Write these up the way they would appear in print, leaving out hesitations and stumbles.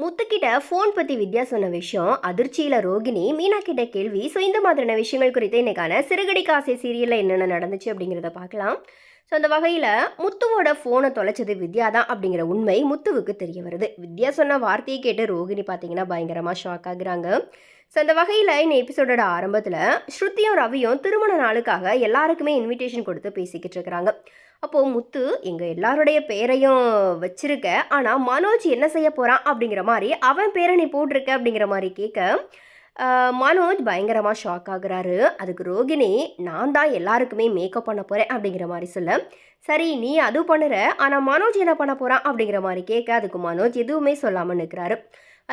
முத்துக்கிட்ட phone பற்றி வித்யா சொன்ன விஷயம் அதிர்ச்சியில் ரோகிணி மீனா கிட்ட கேள்வி. ஸோ இந்த மாதிரியான விஷயங்கள் குறித்து இன்னைக்கான சிறுகடி காசை சீரியலில் என்னென்ன நடந்துச்சு அப்படிங்கிறத பார்க்கலாம். ஸோ அந்த வகையில் முத்துவோட ஃபோனை தொலைச்சது வித்யா தான் அப்படிங்கிற உண்மை முத்துவுக்கு தெரிய வருது. வித்யா சொன்ன வார்த்தையை கேட்டு ரோகிணி பார்த்தீங்கன்னா பயங்கரமாக ஷாக் ஆகுறாங்க. ஸோ அந்த வகையில் இந்த எபிசோடோட ஆரம்பத்தில் ஸ்ருதியும் ரவியும் திருமண நாளுக்காக எல்லாருக்குமே இன்விடேஷன் கொடுத்து பேசிக்கிட்டு இருக்கிறாங்க. அப்போது முத்து எங்கள் எல்லாருடைய பேரையும் வச்சிருக்க, ஆனால் மனோஜ் என்ன செய்ய போகிறான் அப்படிங்கிற மாதிரி அவன் பேரை நீ போட்டிருக்க அப்படிங்கிற மாதிரி கேட்க மனோஜ் பயங்கரமாக ஷாக் ஆகுறாரு. அதுக்கு ரோகிணி நான் தான் எல்லாருக்குமே மேக்கப் பண்ண போகிறேன் அப்படிங்கிற மாதிரி சொல்ல, சரி நீ அது பண்ணுற, ஆனால் மனோஜ் என்ன பண்ண போகிறான் அப்படிங்கிற மாதிரி கேட்க அதுக்கு மனோஜ் எதுவுமே சொல்லாமல் நிற்கிறாரு.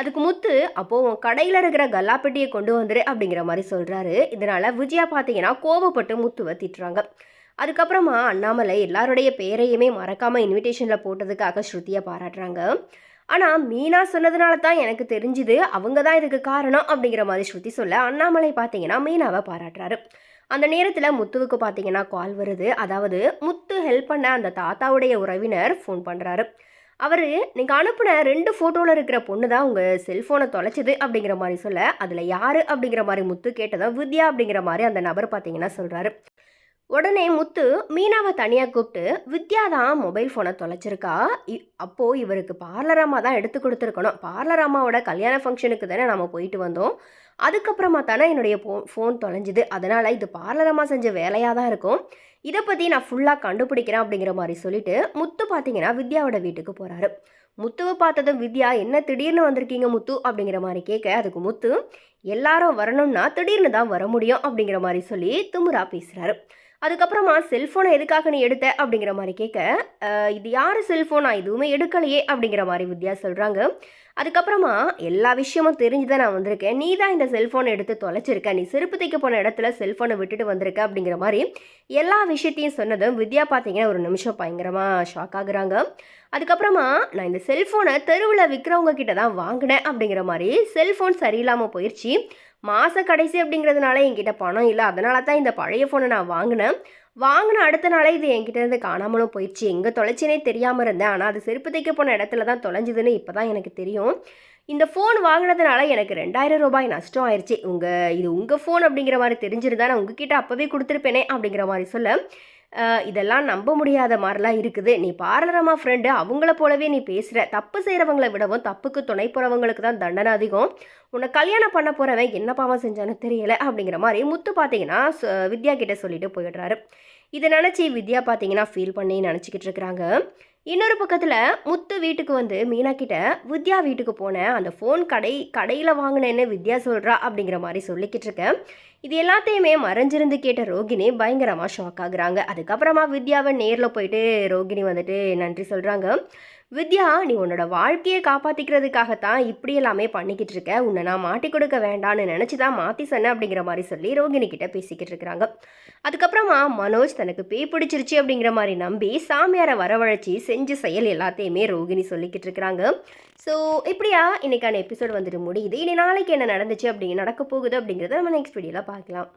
அதுக்கு முத்து அப்போது உன் கடையில் இருக்கிற கல்லாப்பெட்டியை கொண்டு வந்துரு அப்படிங்கிற மாதிரி சொல்கிறாரு. இதனால் விஜயா பார்த்தீங்கன்னா கோவப்பட்டு முத்துவை திட்டுறாங்க. அதுக்கப்புறமா அண்ணாமலை எல்லாருடைய பேரையுமே மறக்காமல் இன்விடேஷனில் போட்டதுக்காக ஸ்ருதியை பாராட்டுறாங்க. ஆனால் மீனா சொன்னதுனால தான் எனக்கு தெரிஞ்சுது அவங்க தான் இதுக்கு காரணம் அப்படிங்கிற மாதிரி ஸ்ருதி சொல்ல அண்ணாமலை பார்த்தீங்கன்னா மீனாவை பாராட்டுறாரு. அந்த நேரத்தில் முத்துவுக்கு பார்த்தீங்கன்னா கால் வருது. அதாவது முத்து ஹெல்ப் பண்ண அந்த தாத்தாவுடைய உறவினர் ஃபோன் பண்ணுறாரு. அவர் நீங்கள் அனுப்பின 2 ஃபோட்டோவில் இருக்கிற பொண்ணு தான் உங்கள் செல்ஃபோனை தொலைச்சிது அப்படிங்கிற மாதிரி சொல்ல, அதில் யார் அப்படிங்கிற மாதிரி முத்து கேட்டதான் வித்யா அப்படிங்கிற மாதிரி அந்த நபர் பார்த்தீங்கன்னா சொல்கிறாரு. உடனே முத்து மீனாவை தனியாக கூப்பிட்டு வித்யா தான் மொபைல் ஃபோனை தொலைச்சிருக்கா, அப்போது இவருக்கு பார்லர் அம்மா தான் எடுத்து கொடுத்துருக்கணும், பார்லர் அம்மாவோட கல்யாண ஃபங்க்ஷனுக்கு தானே நம்ம போயிட்டு வந்தோம், அதுக்கப்புறமா தானே என்னுடைய ஃபோன் தொலைஞ்சுது, அதனால் இது பார்லர் அம்மா செஞ்ச வேலையாக தான் இருக்கும், இதை பற்றி நான் ஃபுல்லாக கண்டுபிடிக்கிறேன் அப்படிங்கிற மாதிரி சொல்லிட்டு முத்து பார்த்தீங்கன்னா வித்யாவோட வீட்டுக்கு போகிறாரு. முத்துவை பார்த்ததும் வித்யா என்ன திடீர்னு வந்திருக்கீங்க முத்து அப்படிங்கிற மாதிரி கேட்க அதுக்கு முத்து எல்லாரும் வரணும்னா திடீர்னு தான் வர முடியும் அப்படிங்கிற மாதிரி சொல்லி திமுறா பேசுகிறாரு. அதுக்கப்புறமா செல்ஃபோனை எதுக்காக நீ எடுத்த அப்படிங்கிற மாதிரி கேட்க இது யார் செல்ஃபோன், நான் எதுவுமே எடுக்கலையே அப்படிங்கிற மாதிரி வித்யா சொல்கிறாங்க. அதுக்கப்புறமா எல்லா விஷயமும் தெரிஞ்சு தான் நான் வந்திருக்கேன், நீ தான் இந்த செல்ஃபோனை எடுத்து தொலைச்சிருக்க, நீ செருப்பு தைக்க போன இடத்துல செல்ஃபோனை விட்டுட்டு வந்திருக்க அப்படிங்கிற மாதிரி எல்லா விஷயத்தையும் சொன்னதும் வித்யா பார்த்தீங்கன்னா ஒரு நிமிஷம் பயங்கரமாக ஷாக் ஆகுறாங்க. அதுக்கப்புறமா நான் இந்த செல்ஃபோனை தெருவில் விற்கிறவங்க கிட்ட தான் வாங்கினேன் அப்படிங்கிற மாதிரி, செல்ஃபோன் சரியில்லாமல் போயிடுச்சு, மாத கடைசி அப்படிங்கிறதுனால என்கிட்ட பணம் இல்லை, அதனால தான் இந்த பழைய ஃபோனை நான் வாங்கின அடுத்த நாளே இது என்கிட்ட இருந்து காணாமலும் போயிடுச்சு, எங்கே தொலைச்சினே தெரியாமல் இருந்தேன், ஆனால் அது செருப்பு தைக்க போன இடத்துல தான் தொலைஞ்சுதுன்னு இப்போ தான் எனக்கு தெரியும், இந்த ஃபோன் வாங்கினதுனால எனக்கு 2000 ரூபாய் நஷ்டம் ஆயிடுச்சு, இது உங்கள் ஃபோன் அப்படிங்கிற மாதிரி தெரிஞ்சிருந்தா நான் உங்ககிட்ட அப்போவே கொடுத்துருப்பேனே அப்படிங்கிற மாதிரி சொல்ல, இதெல்லாம் நம்ப முடியாத மாதிரிலாம் இருக்குது, நீ பார்லரம்மா ஃப்ரெண்டு அவங்கள போலவே நீ பேசுகிற, தப்பு செய்கிறவங்களை விடவும் தப்புக்கு துணை போகிறவங்களுக்கு தான் தண்டனை அதிகம், உன்னை கல்யாணம் பண்ண போகிறவன் என்ன பாவம் செஞ்சான்னு தெரியலை அப்படிங்கிற மாதிரி முத்து பார்த்தீங்கன்னா வித்யா கிட்டே சொல்லிட்டு போயிடுறாரு. இதை நினச்சி வித்யா பார்த்தீங்கன்னா ஃபீல் பண்ணி நினச்சிக்கிட்டு இருக்கிறாங்க. இன்னொரு பக்கத்தில் முத்து வீட்டுக்கு வந்து மீனா கிட்ட வித்யா வீட்டுக்கு போனேன், அந்த ஃபோன் கடையில் வாங்கினேன்னு வித்யா சொல்கிறா அப்படிங்கிற மாதிரி சொல்லிக்கிட்டு இருக்கேன். இது எல்லாத்தையுமே மறைஞ்சிருந்து கேட்ட ரோகிணி பயங்கரமாக ஷாக் ஆகுறாங்க. அதுக்கப்புறமா வித்யாவை நேரில் போயிட்டு ரோகிணி வந்துட்டு நன்றி சொல்கிறாங்க. வித்யா நீ உன்னோட வாழ்க்கையை காப்பாற்றிக்கிறதுக்காகத்தான் இப்படி எல்லாமே பண்ணிக்கிட்டு இருக்க, உன்னை நான் மாட்டி கொடுக்க வேண்டான்னு நினச்சி தான் மாற்றி சொன்னேன் அப்படிங்கிற மாதிரி சொல்லி ரோகிணி கிட்ட பேசிக்கிட்டு இருக்கிறாங்க. அதுக்கப்புறமா மனோஜ் தனக்கு பேய் பிடிச்சிருச்சு அப்படிங்கிற மாதிரி நம்பி சாமியாரை வரவழைச்சி செஞ்ச செயல் எல்லாத்தையுமே ரோகிணி சொல்லிக்கிட்டு இருக்கிறாங்க. ஸோ இப்படியா இன்னைக்கான எபிசோட் வந்துட்டு முடியுது. இனி நாளைக்கு என்ன நடந்துச்சு நடக்க போகுது அப்படிங்கிறத நம்ம நெக்ஸ்ட் வீடியோவில் பார்க்கலாம்.